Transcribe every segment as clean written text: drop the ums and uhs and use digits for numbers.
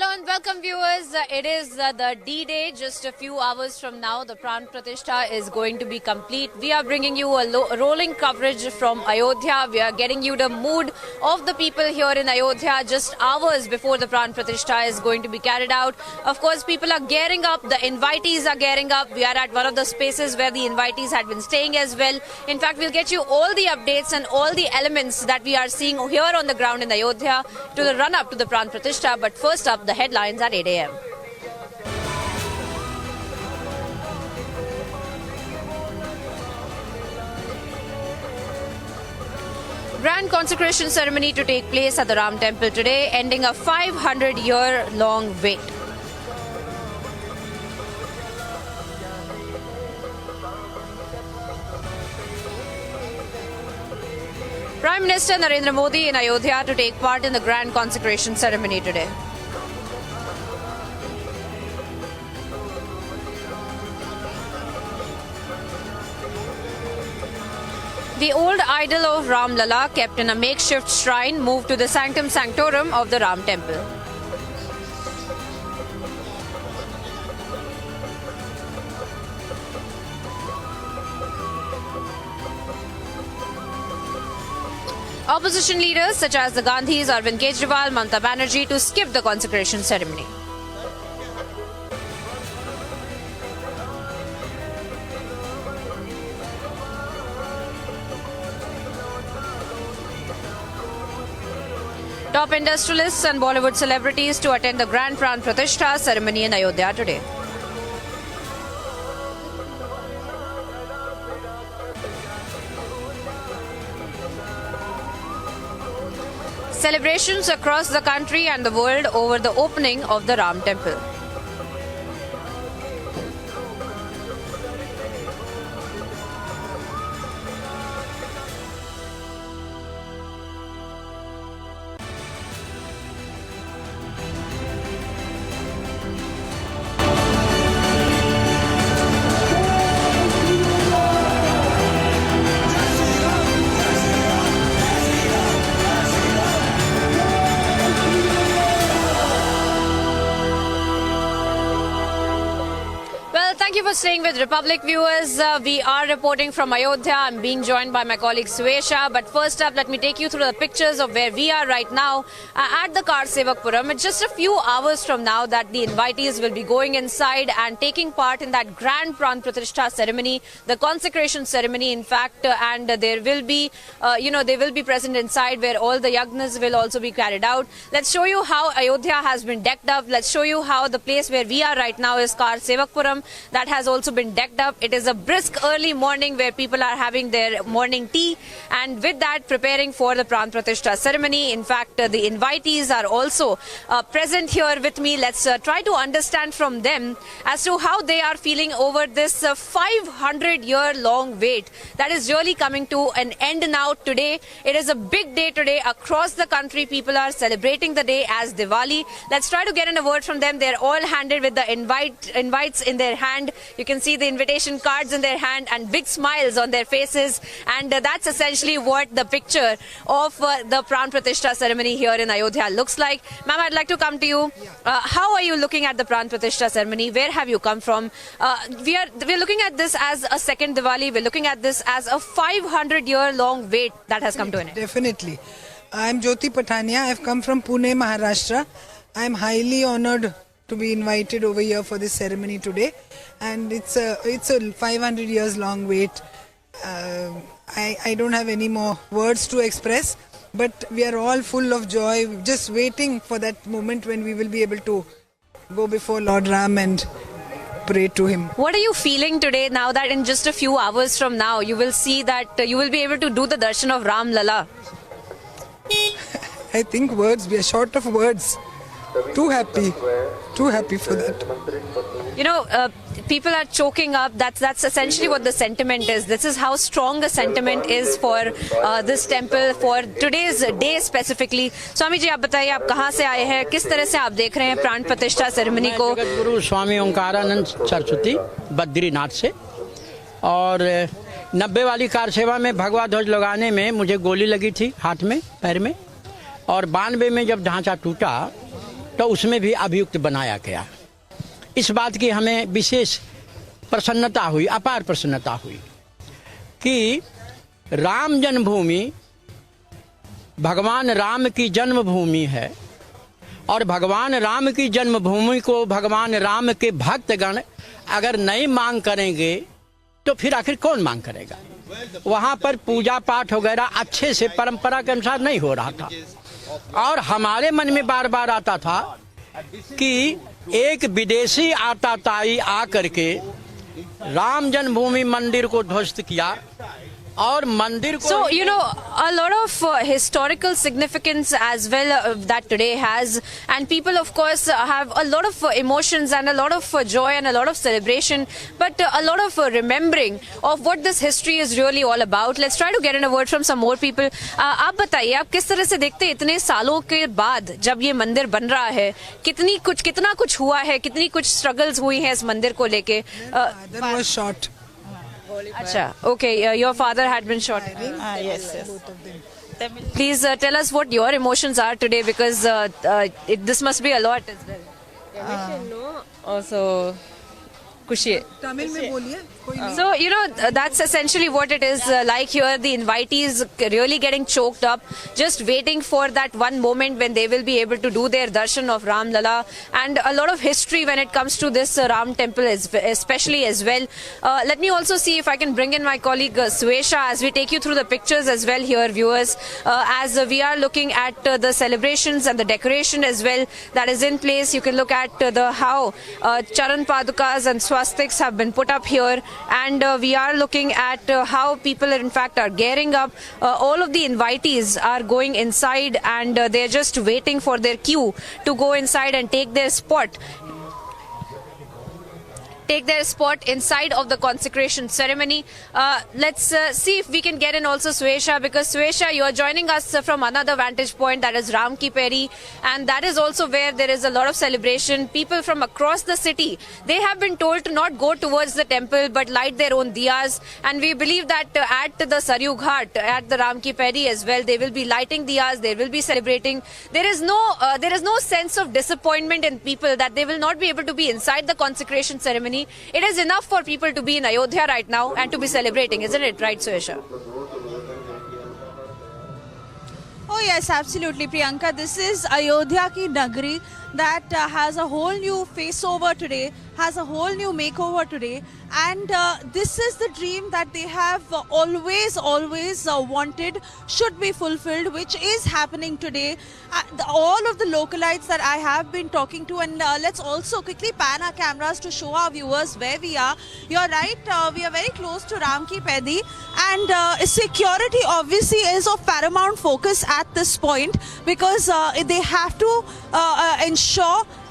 Hello and welcome viewers. It is the D-Day. Just a few hours from now, the Pran Pratishta is going to be complete. We are bringing you a rolling coverage from Ayodhya. We are getting you the mood of the people here in Ayodhya just hours before the Pran Pratishta is going to be carried out. Of course, people are gearing up. The invitees are gearing up. We are at one of the spaces where the invitees had been staying as well. In fact, we'll get you all the updates and all the elements that we are seeing here on the ground in Ayodhya to the run-up to the Pran Pratishta. But first up, the headlines at 8 a.m. Grand consecration ceremony to take place at the Ram Temple today, ending a 500-year-long wait. Prime Minister Narendra Modi in Ayodhya to take part in the grand consecration ceremony today. The old idol of Ram Lala, kept in a makeshift shrine, moved to the sanctum sanctorum of the Ram Temple. Opposition leaders such as the Gandhis, Arvind Kejriwal, Mamata Banerjee to skip the consecration ceremony. Top industrialists and Bollywood celebrities to attend the Grand Pran Pratishta ceremony in Ayodhya today. Celebrations across the country and the world over the opening of the Ram Temple. Thank you for staying with Republic viewers. We are reporting from Ayodhya. I'm being joined by my colleague Suesha. But first up, let me take you through the pictures of where we are right now at the Kar Sevakpuram. It's just a few hours from now that the invitees will be going inside and taking part in that grand Pran Pratishta ceremony, the consecration ceremony, in fact, and there will be, they will be present inside where all the yagnas will also be carried out. Let's show you how Ayodhya has been decked up. Let's show you how the place where we are right now is Kar Sevakpuram. That has also been decked up. It is a brisk early morning where people are having their morning tea and with that preparing for the Pran Pratishta ceremony. In fact, the invitees are also present here with me. Let's try to understand from them as to how they are feeling over this 500-year-long wait that is really coming to an end now today. It is a big day today across the country. People are celebrating the day as Diwali. Let's try to get in a word from them. They're all handed with the invites in their hand. You can see the invitation cards in their hand and big smiles on their faces, and that's essentially what the picture of the Pran Pratishta ceremony here in Ayodhya looks like. Ma'am, I'd like to come to you. How are you looking at the Pran Pratishta ceremony? Where have you come from? We're looking at this as a second Diwali. We're looking at this as a 500-year-long wait that has come to an end. Definitely. I'm Jyoti Pathania. I've come from Pune, Maharashtra. I'm highly honored to be invited over here for this ceremony today, and it's a 500 years long wait. I don't have any more words to express, but we are all full of joy, just waiting for that moment when we will be able to go before Lord Ram and pray to him. What are you feeling today now that in just a few hours from now you will see that you will be able to do the darshan of Ram Lala? I think we are short of words. Too happy for that. You know, people are choking up. That's essentially what the sentiment is. This is how strong the sentiment is for this temple, for today's day specifically. Swami ji, आप बताइए आप कहाँ से आए हैं, किस तरह से आप देख रहे हैं प्राण प्रतिष्ठा सेरेमनी को? गुरु स्वामी ओंकारानंद सरस्वती बद्रीनाथ से, और 90 वाली कार सेवा में भगवा ध्वज लगाने में मुझे गोली लगी थी हाथ में, पैर में, और 92 में जब ढांचा टूटा तो उसमें भी अभियुक्त बनाया गया। इस बात की हमें विशेष प्रसन्नता हुई, अपार प्रसन्नता हुई कि राम जन्मभूमि भगवान राम की जन्मभूमि है और भगवान राम की जन्मभूमि को भगवान राम के भक्तगण अगर नहीं मांग करेंगे तो फिर आखिर कौन मांग करेगा। वहाँ पर पूजा पाठ वगैरह अच्छे से परंपरा के अनुसार नहीं हो रहा था और हमारे मन में बार बार आता था कि एक विदेशी आताताई आकर के राम जन्मभूमि मंदिर को ध्वस्त किया और मंदिर को। So, you know, a lot of historical significance as well that today has, and people of course have a lot of emotions and a lot of joy and a lot of celebration, but a lot of remembering of what this history is really all about. Let's try to get in a word from some more people. आप बताइए, आप किस तरह से देखते हैं इतने सालों के बाद जब ये मंदिर बन रहा है, कितना कुछ हुआ है, कितनी कुछ स्ट्रगल्स हुई हैं इस मंदिर को लेके? Father was shot. अच्छा, okay, your father had been shot. Yes. Please tell us what your emotions are today, because this must be a lot as well. Also, खुशी तमिल में बोलिए कोई नहीं। So, you know, that's essentially what it is like here. The invitees really getting choked up, just waiting for that one moment when they will be able to do their darshan of Ram Lala. And a lot of history when it comes to this Ram temple, especially as well. Let me also see if I can bring in my colleague Suesha as we take you through the pictures as well here, viewers. As we are looking at the celebrations and the decoration as well that is in place. You can look at how Charan Padukas and swastiks have been put up here, and we are looking at how people in fact are gearing up. All of the invitees are going inside and they're just waiting for their cue to go inside and take their spot inside of the consecration ceremony. Let's see if we can get in also Suesha, because Suesha, you are joining us from another vantage point, that is Ram Ki Peri, and that is also where there is a lot of celebration. People from across the city, they have been told to not go towards the temple but light their own diyas, and we believe that at the Saryu Ghat, at the Ram Ki Peri as well, they will be lighting diyas, they will be celebrating. There is no sense of disappointment in people that they will not be able to be inside the consecration ceremony. It is enough for people to be in Ayodhya right now and to be celebrating, isn't it? Right, Suesha? Oh yes, absolutely, Priyanka. This is Ayodhya ki Nagari that has a whole new face over today, has a whole new makeover today, and this is the dream that they have always wanted should be fulfilled, which is happening today. All of the localites that I have been talking to, and let's also quickly pan our cameras to show our viewers where we are. You're right, we are very close to Ram Ki Pedi, and security obviously is of paramount focus at this point, because they have to ensure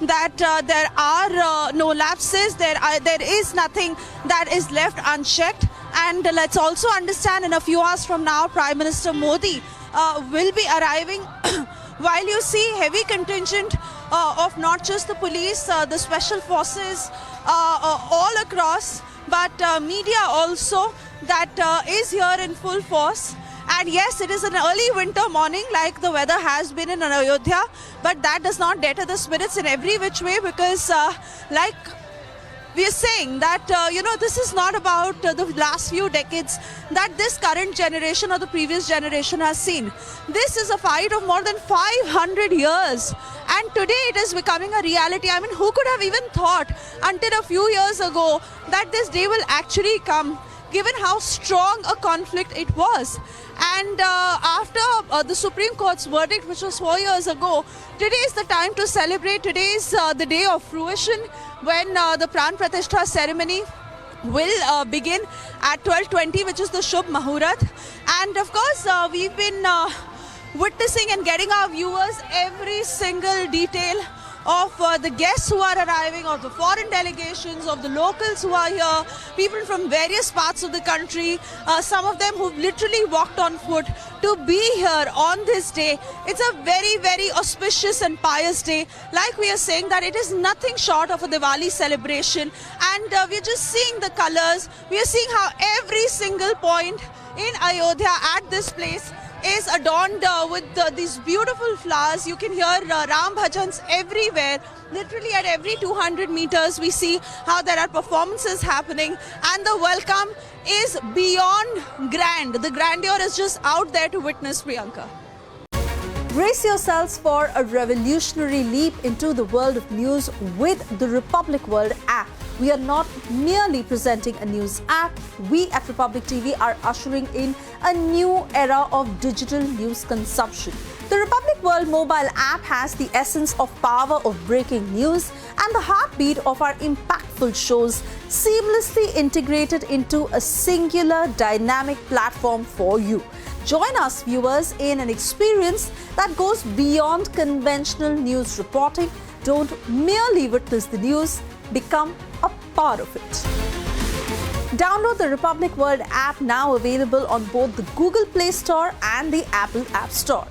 that there are no lapses, there is nothing that is left unchecked. And let's also understand, in a few hours from now, Prime Minister Modi will be arriving. While you see heavy contingent of not just the police, the special forces all across, but media also that is here in full force. And yes, it is an early winter morning like the weather has been in Ayodhya, but that does not deter the spirits in every which way, because like we are saying that, this is not about the last few decades that this current generation or the previous generation has seen. This is a fight of more than 500 years. And today it is becoming a reality. I mean, who could have even thought until a few years ago that this day will actually come, given how strong a conflict it was. And after the Supreme Court's verdict, which was 4 years ago, today is the time to celebrate. Today is the day of fruition, when the Pran Pratishta ceremony will begin at 12:20, which is the Shubh Muhurat. And of course, we've been witnessing and getting our viewers every single detail of the guests who are arriving, of the foreign delegations, of the locals who are here, people from various parts of the country, some of them who've literally walked on foot to be here on this day. It's a very, very auspicious and pious day. Like we are saying, that it is nothing short of a Diwali celebration, and we're just seeing the colors. We are seeing how every single point in Ayodhya at this place is adorned with these beautiful flowers. You can hear Ram Bhajans everywhere. Literally at every 200 meters we see how there are performances happening, and the welcome is beyond grand. The grandeur is just out there to witness, Priyanka. Brace yourselves for a revolutionary leap into the world of news with the Republic World app. We are not merely presenting a news app. We at Republic TV are ushering in a new era of digital news consumption. The Republic World mobile app has the essence of power of breaking news and the heartbeat of our impactful shows seamlessly integrated into a singular dynamic platform for you. Join us, viewers, in an experience that goes beyond conventional news reporting. Don't merely witness the news, become a part of it. Download the Republic World app, now available on both the Google Play Store and the Apple App Store.